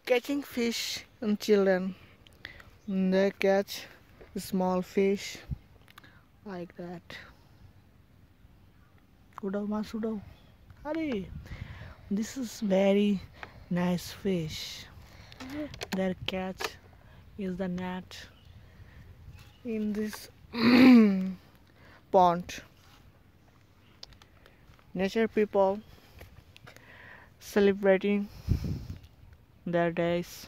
Catching fish and children. They catch small fish like that. Udav mas udav. Hurry! This is very nice fish. Their catch is the net in this pond. Nature people celebrating their days.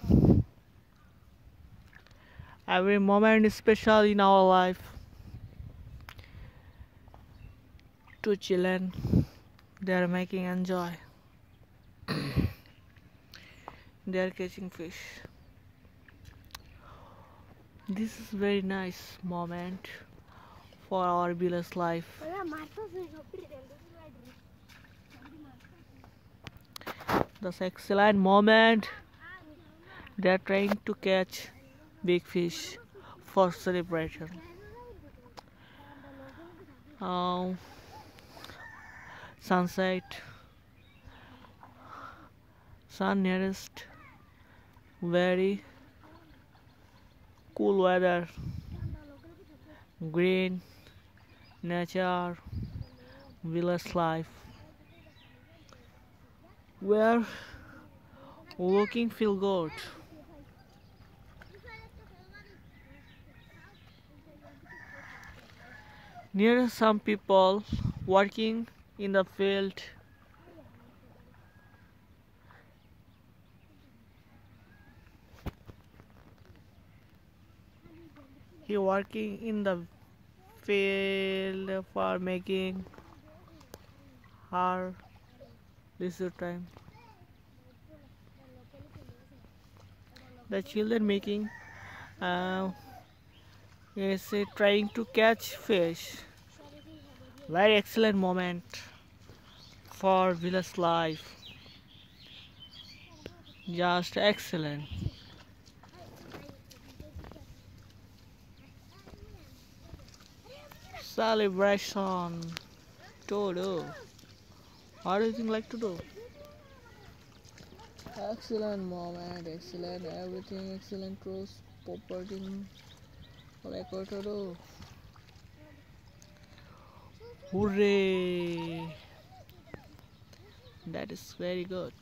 Every moment is special in our life. To children, they are making enjoy. They are catching fish. This is very nice moment for our village life. This excellent moment. They are trying to catch big fish for celebration. Uh, Sunset, sun nearest, very cool weather, green, nature, village life. We're looking feel good. Near some people working in the field. He working in the field for making her leisure time. The children making is trying to catch fish. Very excellent moment for village life. Just excellent. Celebration to do. What do you think like to do? Excellent moment, excellent everything, excellent rules, property like what to do. Hooray! That is very good.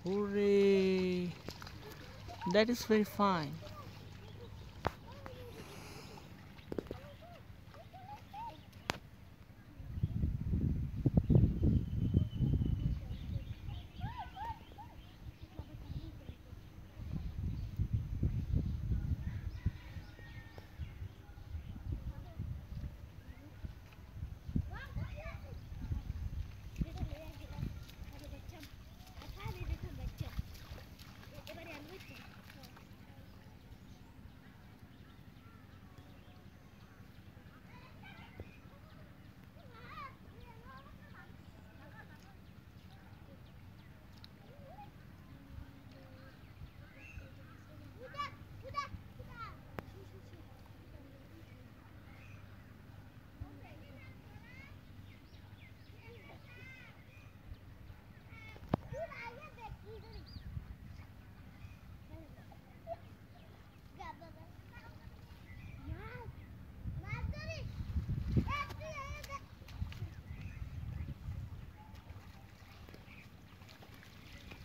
Hooray! That is very fine.